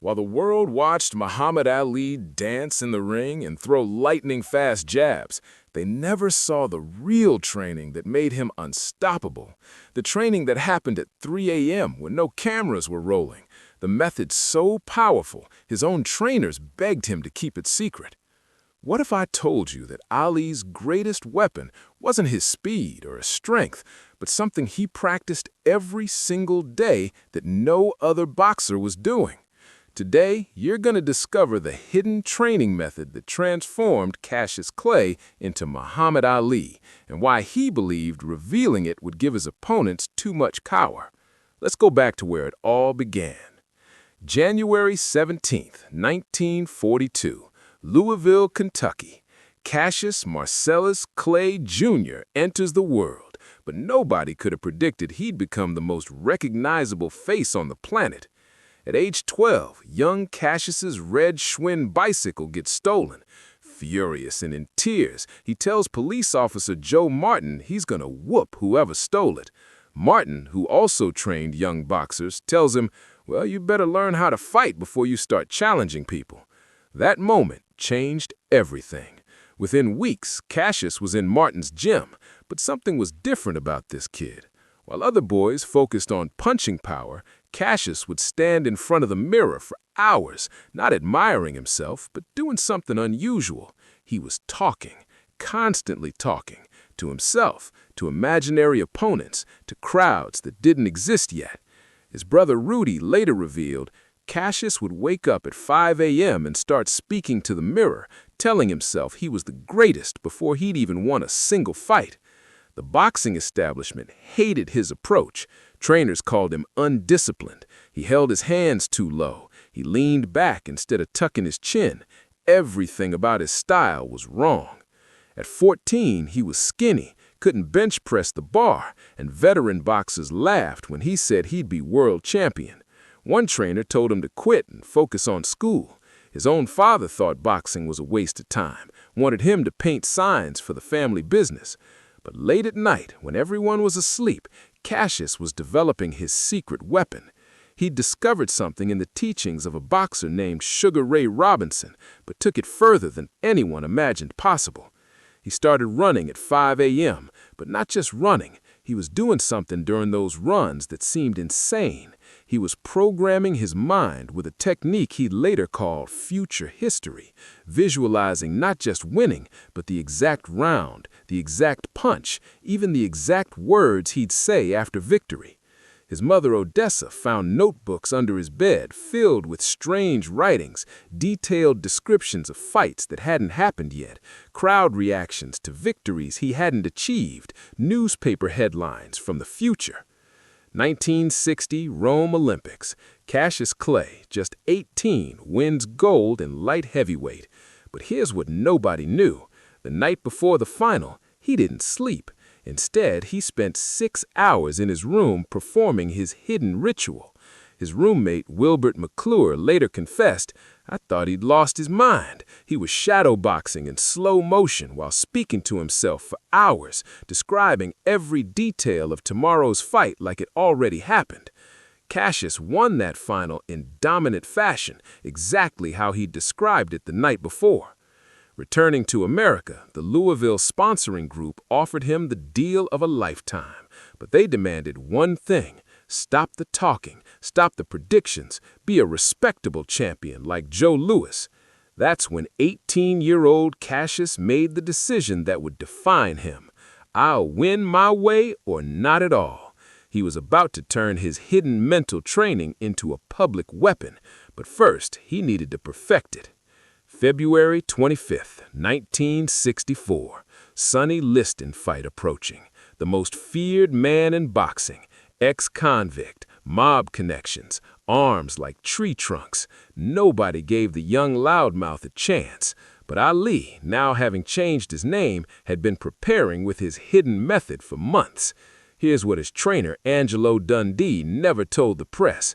While the world watched Muhammad Ali dance in the ring and throw lightning-fast jabs, they never saw the real training that made him unstoppable. The training that happened at 3 a.m. when no cameras were rolling. The method so powerful, his own trainers begged him to keep it secret. What if I told you that Ali's greatest weapon wasn't his speed or his strength, but something he practiced every single day that no other boxer was doing? Today, you're going to discover the hidden training method that transformed Cassius Clay into Muhammad Ali, and why he believed revealing it would give his opponents too much power. Let's go back to where it all began. January 17, 1942, Louisville, Kentucky. Cassius Marcellus Clay Jr. enters the world, but nobody could have predicted he'd become the most recognizable face on the planet. At age 12, young Cassius's red Schwinn bicycle gets stolen. Furious and in tears, he tells police officer Joe Martin he's gonna whoop whoever stole it. Martin, who also trained young boxers, tells him, "Well, you better learn how to fight before you start challenging people." That moment changed everything. Within weeks, Cassius was in Martin's gym, but something was different about this kid. While other boys focused on punching power, Cassius would stand in front of the mirror for hours, not admiring himself, but doing something unusual. He was talking, constantly talking, to himself, to imaginary opponents, to crowds that didn't exist yet. His brother Rudy later revealed, Cassius would wake up at 5 a.m. and start speaking to the mirror, telling himself he was the greatest before he'd even won a single fight. The boxing establishment hated his approach. Trainers called him undisciplined. He held his hands too low. He leaned back instead of tucking his chin. Everything about his style was wrong. At 14, he was skinny, couldn't bench press the bar, and veteran boxers laughed when he said he'd be world champion. One trainer told him to quit and focus on school. His own father thought boxing was a waste of time, wanted him to paint signs for the family business. But late at night, when everyone was asleep, Cassius was developing his secret weapon. He'd discovered something in the teachings of a boxer named Sugar Ray Robinson, but took it further than anyone imagined possible. He started running at 5 a.m., but not just running. He was doing something during those runs that seemed insane. He was programming his mind with a technique he later called future history, visualizing not just winning, but the exact round, the exact punch, even the exact words he'd say after victory. His mother Odessa found notebooks under his bed filled with strange writings, detailed descriptions of fights that hadn't happened yet, crowd reactions to victories he hadn't achieved, newspaper headlines from the future. 1960 Rome Olympics. Cassius Clay, just 18, wins gold in light heavyweight. But here's what nobody knew. The night before the final, he didn't sleep. Instead, he spent 6 hours in his room performing his hidden ritual. His roommate, Wilbert McClure, later confessed, "I thought he'd lost his mind. He was shadowboxing in slow motion while speaking to himself for hours, describing every detail of tomorrow's fight like it already happened." Cassius won that final in dominant fashion, exactly how he described it the night before. Returning to America, the Louisville sponsoring group offered him the deal of a lifetime, but they demanded one thing: stop the talking, stop the predictions, be a respectable champion like Joe Louis. That's when 18-year-old Cassius made the decision that would define him. I'll win my way or not at all. He was about to turn his hidden mental training into a public weapon, but first he needed to perfect it. February 25, 1964, Sonny Liston fight approaching. The most feared man in boxing, ex-convict, mob connections, arms like tree trunks. Nobody gave the young loudmouth a chance. But Ali, now having changed his name, had been preparing with his hidden method for months. Here's what his trainer, Angelo Dundee, never told the press.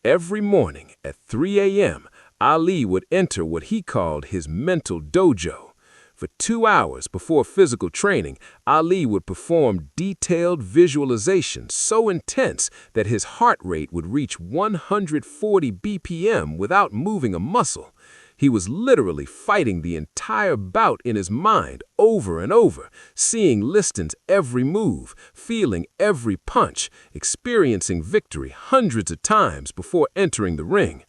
Every morning at 3 a.m., Ali would enter what he called his mental dojo. For 2 hours before physical training, Ali would perform detailed visualizations so intense that his heart rate would reach 140 BPM without moving a muscle. He was literally fighting the entire bout in his mind over and over, seeing Liston's every move, feeling every punch, experiencing victory hundreds of times before entering the ring.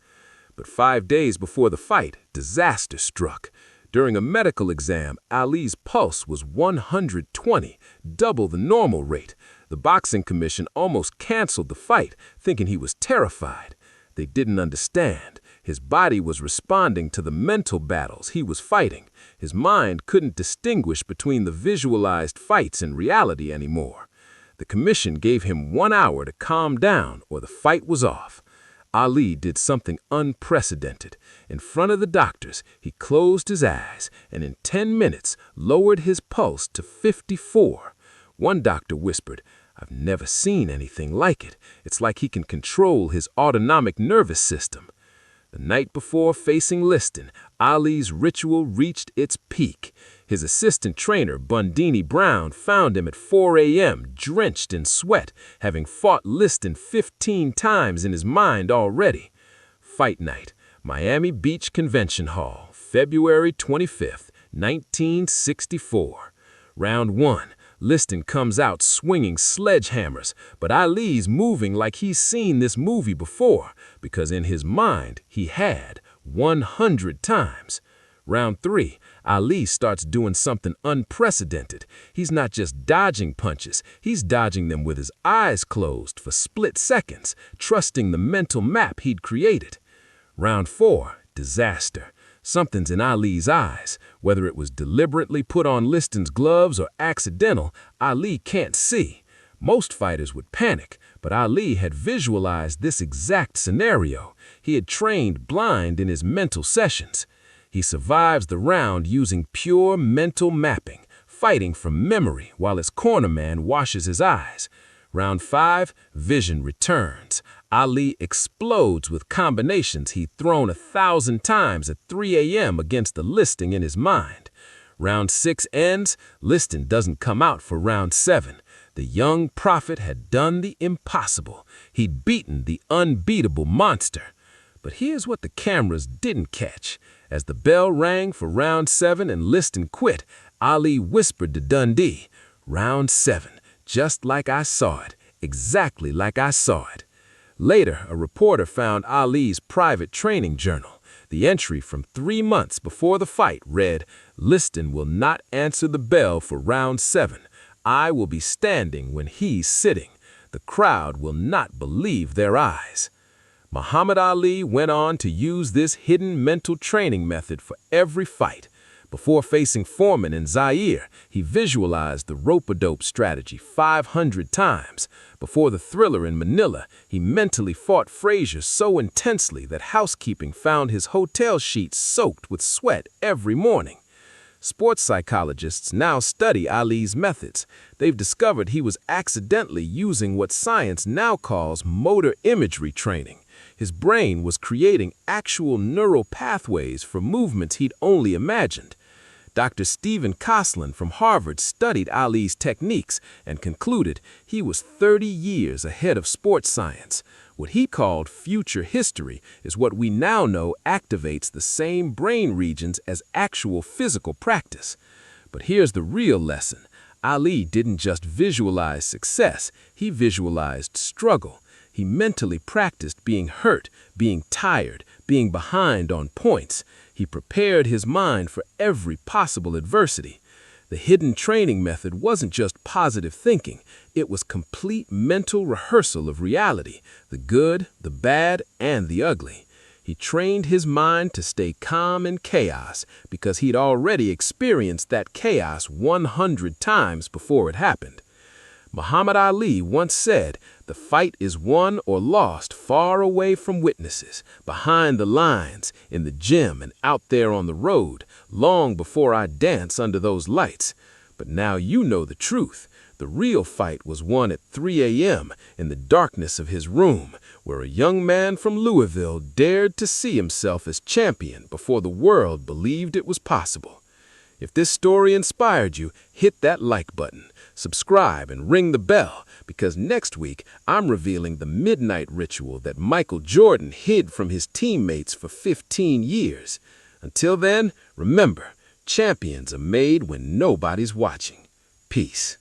But 5 days before the fight, disaster struck. During a medical exam, Ali's pulse was 120, double the normal rate. The boxing commission almost canceled the fight, thinking he was terrified. They didn't understand. His body was responding to the mental battles he was fighting. His mind couldn't distinguish between the visualized fights and reality anymore. The commission gave him 1 hour to calm down or the fight was off. Ali did something unprecedented. In front of the doctors, he closed his eyes and in 10 minutes lowered his pulse to 54. One doctor whispered, "I've never seen anything like it. It's like he can control his autonomic nervous system." The night before facing Liston, Ali's ritual reached its peak. His assistant trainer, Bundini Brown, found him at 4 a.m., drenched in sweat, having fought Liston 15 times in his mind already. Fight night, Miami Beach Convention Hall, February 25, 1964. Round 1. Liston comes out swinging sledgehammers, but Ali's moving like he's seen this movie before, because in his mind he had 100 times. Round 3, Ali starts doing something unprecedented. He's not just dodging punches, he's dodging them with his eyes closed for split seconds, trusting the mental map he'd created. Round 4, disaster. Something's in Ali's eyes. Whether it was deliberately put on Liston's gloves or accidental, Ali can't see. Most fighters would panic, but Ali had visualized this exact scenario. He had trained blind in his mental sessions. He survives the round using pure mental mapping, fighting from memory while his cornerman washes his eyes. Round 5, vision returns. Ali explodes with combinations he'd thrown 1,000 times at 3 a.m. against the Liston in his mind. Round 6 ends, Liston doesn't come out for round 7. The young prophet had done the impossible. He'd beaten the unbeatable monster. But here's what the cameras didn't catch. As the bell rang for round 7 and Liston quit, Ali whispered to Dundee, "Round 7, just like I saw it, exactly like I saw it." Later, a reporter found Ali's private training journal. The entry from 3 months before the fight read, "Liston will not answer the bell for round 7. I will be standing when he's sitting. The crowd will not believe their eyes." Muhammad Ali went on to use this hidden mental training method for every fight. Before facing Foreman in Zaire, he visualized the rope-a-dope strategy 500 times. Before the Thriller in Manila, he mentally fought Frazier so intensely that housekeeping found his hotel sheets soaked with sweat every morning. Sports psychologists now study Ali's methods. They've discovered he was accidentally using what science now calls motor imagery training. His brain was creating actual neural pathways for movements he'd only imagined. Dr. Stephen Koslin from Harvard studied Ali's techniques and concluded he was 30 years ahead of sports science. What he called future history is what we now know activates the same brain regions as actual physical practice. But here's the real lesson. Ali didn't just visualize success, he visualized struggle. He mentally practiced being hurt, being tired, being behind on points. He prepared his mind for every possible adversity. The hidden training method wasn't just positive thinking, it was complete mental rehearsal of reality, the good, the bad, and the ugly. He trained his mind to stay calm in chaos because he'd already experienced that chaos 100 times before it happened. Muhammad Ali once said, "The fight is won or lost far away from witnesses, behind the lines, in the gym, and out there on the road, long before I dance under those lights." But now you know the truth. The real fight was won at 3 a.m. in the darkness of his room, where a young man from Louisville dared to see himself as champion before the world believed it was possible. If this story inspired you, hit that like button, subscribe, and ring the bell, because next week I'm revealing the midnight ritual that Michael Jordan hid from his teammates for 15 years. Until then, remember, champions are made when nobody's watching. Peace.